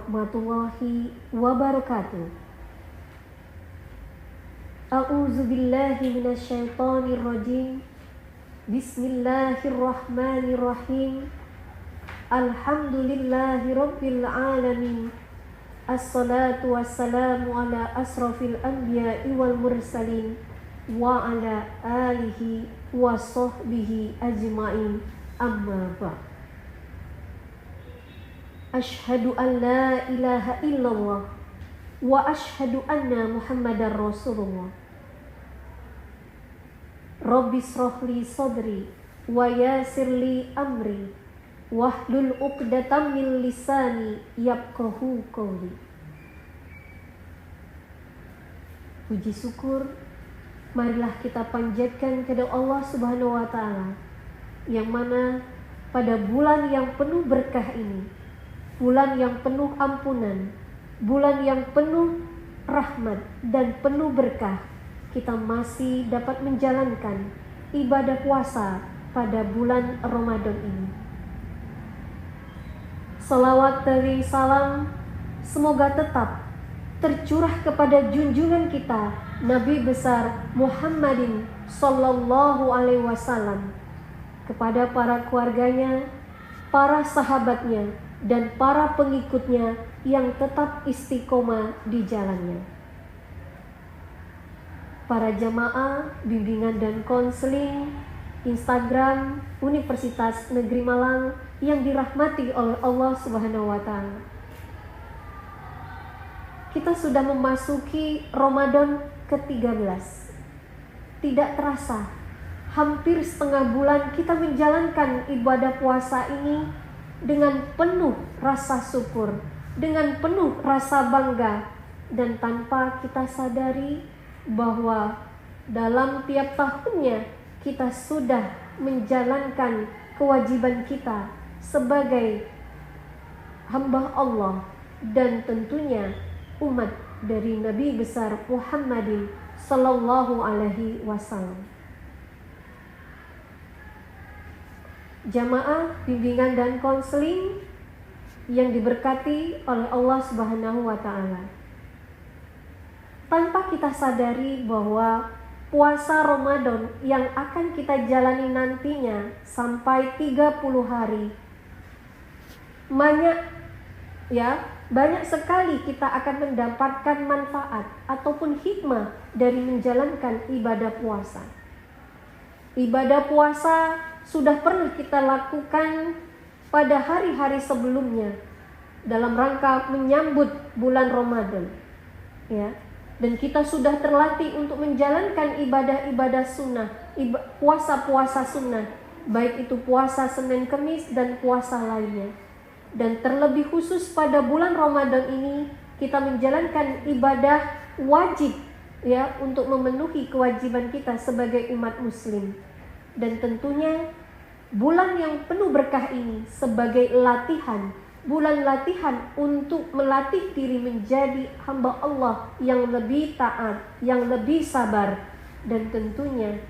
warahmatullahi wabarakatuh. A'udzu billahi minasyaitonir rajim. Bismillahirrahmanirrahim. Alhamdulillahi rabbil alamin. Assalatu wassalamu ala asrafil anbiya'i wal mursalin wa ala alihi wa sahbihi ajma'in. Amma ba'd. Asyhadu an la ilaha illallah wa asyhadu anna Muhammadar Rasulullah. Rabbi shrahli sadri wa yassirli amri wahlul 'uqdatam min lisani yafqahu qawli. Puji syukur marilah kita panjatkan kepada Allah Subhanahu wa taala, yang mana pada bulan yang penuh berkah ini, bulan yang penuh ampunan, bulan yang penuh rahmat dan penuh berkah, kita masih dapat menjalankan ibadah puasa pada bulan Ramadan ini. Salawat dari salam semoga tetap tercurah kepada junjungan kita Nabi besar Muhammadin sallallahu alaihi wasallam, kepada para keluarganya, para sahabatnya, dan para pengikutnya yang tetap istiqomah di jalannya. Para jamaah bimbingan dan konseling Instagram Universitas Negeri Malang yang dirahmati oleh Allah Subhanahu wa taala. Kita sudah memasuki Ramadan ke-13. Tidak terasa, hampir setengah bulan kita menjalankan ibadah puasa ini dengan penuh rasa syukur, dengan penuh rasa bangga, dan tanpa kita sadari bahwa dalam tiap tahunnya kita sudah menjalankan kewajiban kita sebagai hamba Allah dan tentunya umat dari Nabi besar Muhammadin sallallahu alaihi wasallam. Jamaah bimbingan dan konseling yang diberkati oleh Allah Subhanahu wa taala. Tanpa kita sadari bahwa puasa Ramadan yang akan kita jalani nantinya sampai 30 hari, banyak sekali kita akan mendapatkan manfaat ataupun hikmah dari menjalankan ibadah puasa. Ibadah puasa sudah pernah kita lakukan pada hari-hari sebelumnya dalam rangka menyambut bulan Ramadan, ya. Dan kita sudah terlatih untuk menjalankan ibadah-ibadah sunnah, puasa-puasa sunnah, baik itu puasa Senin Kemis dan puasa lainnya. Dan terlebih khusus pada bulan Ramadan ini kita menjalankan ibadah wajib, ya, untuk memenuhi kewajiban kita sebagai umat muslim. Dan tentunya bulan yang penuh berkah ini sebagai latihan, bulan latihan untuk melatih diri menjadi hamba Allah yang lebih taat, yang lebih sabar. Dan tentunya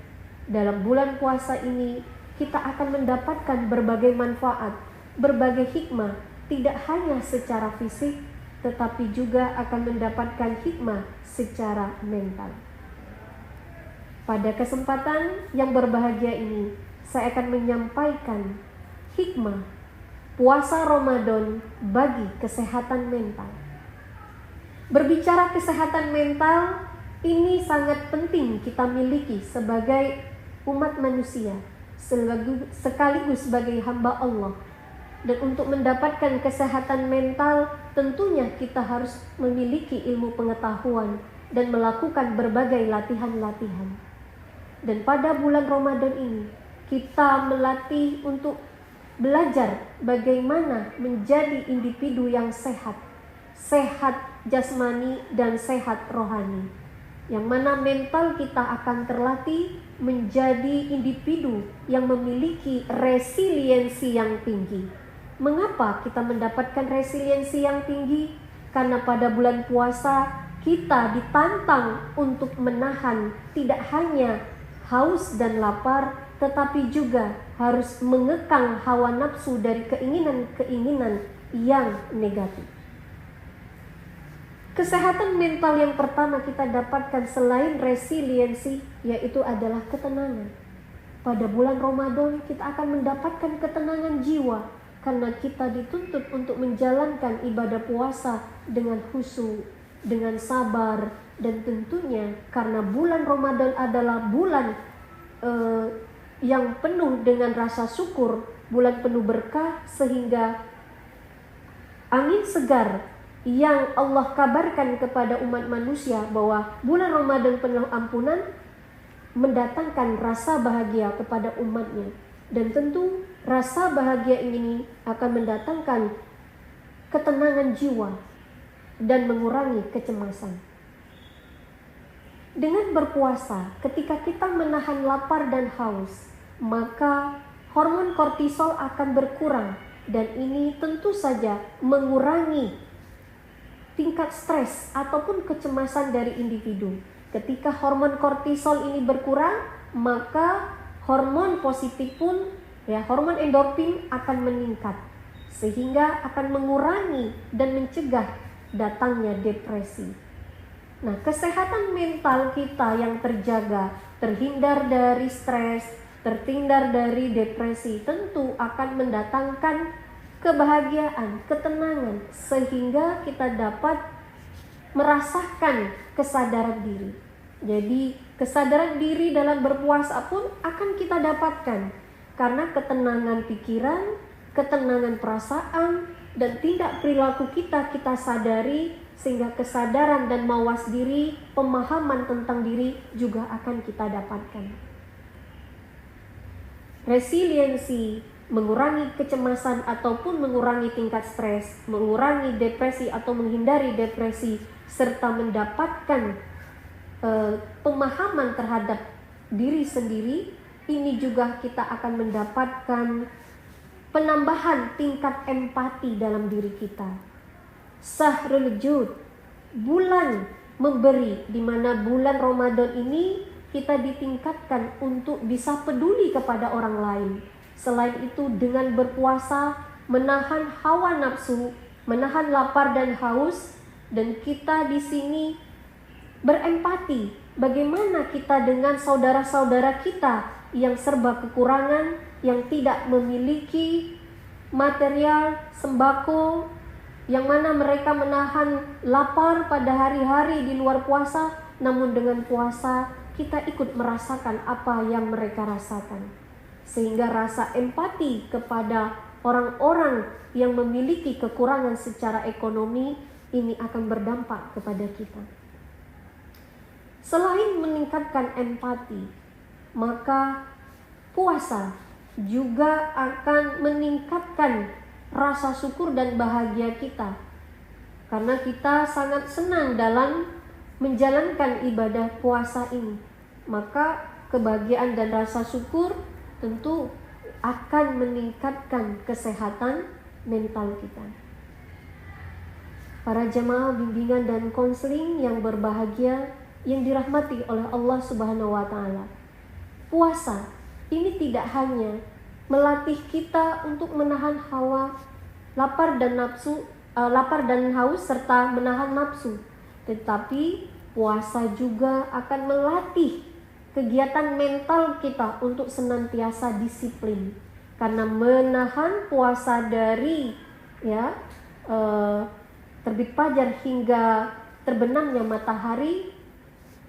dalam bulan puasa ini kita akan mendapatkan berbagai manfaat, berbagai hikmah, tidak hanya secara fisik tetapi juga akan mendapatkan hikmah secara mental. Pada kesempatan yang berbahagia ini, saya akan menyampaikan hikmah puasa Ramadan bagi kesehatan mental. Berbicara kesehatan mental, ini sangat penting kita miliki sebagai umat manusia, sekaligus sebagai hamba Allah. Dan untuk mendapatkan kesehatan mental, tentunya kita harus memiliki ilmu pengetahuan dan melakukan berbagai latihan-latihan. Dan pada bulan Ramadan ini, kita melatih untuk belajar bagaimana menjadi individu yang sehat, sehat jasmani dan sehat rohani, yang mana mental kita akan terlatih menjadi individu yang memiliki resiliensi yang tinggi. Mengapa kita mendapatkan resiliensi yang tinggi? Karena pada bulan puasa kita ditantang untuk menahan tidak hanya haus dan lapar, tetapi juga harus mengekang hawa nafsu dari keinginan-keinginan yang negatif. Kesehatan mental yang pertama kita dapatkan selain resiliensi, yaitu adalah ketenangan. Pada bulan Ramadan kita akan mendapatkan ketenangan jiwa karena kita dituntut untuk menjalankan ibadah puasa dengan khusyuk, dengan sabar, dan tentunya karena bulan Ramadan adalah bulan yang penuh dengan rasa syukur, bulan penuh berkah, sehingga angin segar yang Allah kabarkan kepada umat manusia bahwa bulan Ramadan penuh ampunan mendatangkan rasa bahagia kepada umatnya. Dan tentu rasa bahagia ini akan mendatangkan ketenangan jiwa dan mengurangi kecemasan. Dengan berpuasa, ketika kita menahan lapar dan haus, maka hormon kortisol akan berkurang, dan ini tentu saja mengurangi tingkat stres ataupun kecemasan dari individu. Ketika hormon kortisol ini berkurang, maka hormon positif pun, hormon endorfin akan meningkat, sehingga akan mengurangi dan mencegah datangnya depresi. Nah, kesehatan mental kita yang terjaga, terhindar dari stres, terhindar dari depresi, tentu akan mendatangkan kebahagiaan, ketenangan, sehingga kita dapat merasakan kesadaran diri. Jadi, kesadaran diri dalam berpuasa pun akan kita dapatkan karena ketenangan pikiran, ketenangan perasaan, dan tindak perilaku kita sadari, sehingga kesadaran dan mawas diri, pemahaman tentang diri juga akan kita dapatkan. Resiliensi mengurangi kecemasan ataupun mengurangi tingkat stres, mengurangi depresi atau menghindari depresi, serta mendapatkan pemahaman terhadap diri sendiri. Ini juga kita akan mendapatkan penambahan tingkat empati dalam diri kita. Syahrul Jud, bulan memberi, di mana bulan Ramadan ini kita ditingkatkan untuk bisa peduli kepada orang lain. Selain itu, dengan berpuasa menahan hawa nafsu, menahan lapar dan haus, dan kita di sini berempati bagaimana kita dengan saudara-saudara kita yang serba kekurangan, yang tidak memiliki material sembako, yang mana mereka menahan lapar pada hari-hari di luar puasa, namun dengan puasa kita ikut merasakan apa yang mereka rasakan. Sehingga rasa empati kepada orang-orang yang memiliki kekurangan secara ekonomi ini akan berdampak kepada kita. Selain meningkatkan empati, maka puasa juga akan meningkatkan rasa syukur dan bahagia kita, karena kita sangat senang dalam menjalankan ibadah puasa ini. Maka kebahagiaan dan rasa syukur tentu akan meningkatkan kesehatan mental kita. Para jemaah bimbingan dan konseling yang berbahagia, yang dirahmati oleh Allah Subhanahu wa Ta'ala, puasa ini tidak hanya melatih kita untuk menahan hawa, lapar dan haus serta menahan nafsu, tetapi puasa juga akan melatih kegiatan mental kita untuk senantiasa disiplin. Karena menahan puasa dari terbit fajar hingga terbenamnya matahari,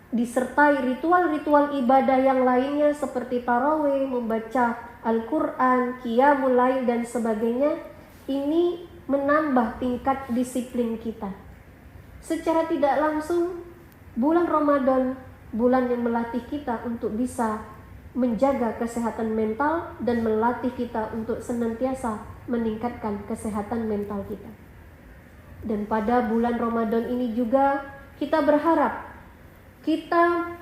disertai ritual-ritual ibadah yang lainnya seperti tarawih, membaca Al-Quran, qiyamul lail, dan sebagainya, ini menambah tingkat disiplin kita. Secara tidak langsung, bulan Ramadan, bulan yang melatih kita untuk bisa menjaga kesehatan mental dan melatih kita untuk senantiasa meningkatkan kesehatan mental kita. Dan pada bulan Ramadan ini juga kita berharap kita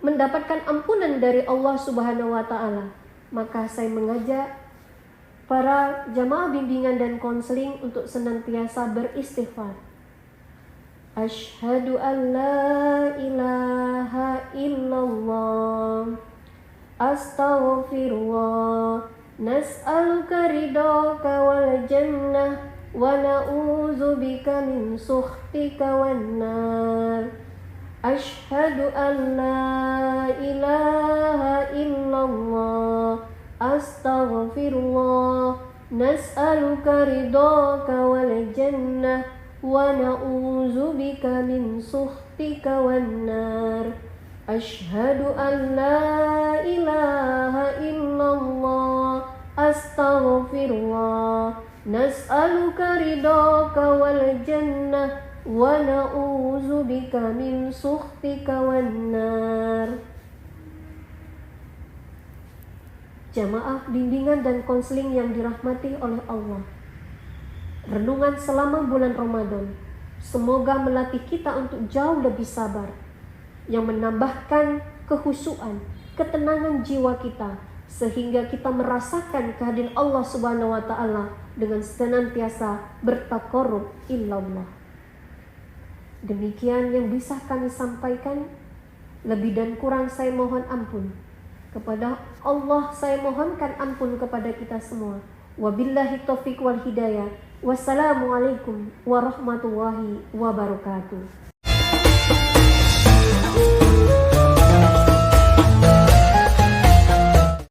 mendapatkan ampunan dari Allah Subhanahu wa Ta'ala. Maka saya mengajak para jamaah bimbingan dan konseling untuk senantiasa beristighfar. Asyhadu an la ilaha illallah, astaghfirullah, nas'aluka ridhaka wal jannah ونعوذ بك من سخطك والنار أشهد أن لا إله إلا الله أستغفر الله نسألك رضاك والجنة ونعوذ بك من سخطك والنار أشهد أن لا إله إلا الله أستغفر الله نسألك رضاك والجنة ونعوذ بك من سخطك والنار. Jamaah bimbingan dan konseling yang dirahmati oleh Allah, renungan selama bulan Ramadan semoga melatih kita untuk jauh lebih sabar, yang menambahkan kehusuan, ketenangan jiwa kita, sehingga kita merasakan kehadiran Allah Subhanahu wa taala dengan senantiasa bertaqarrub ilallah. Demikian yang bisa kami sampaikan. Lebih dan kurang saya mohon ampun. Kepada Allah saya mohonkan ampun kepada kita semua. Wabillahi taufiq wal hidayah. Wassalamualaikum warahmatullahi wabarakatuh.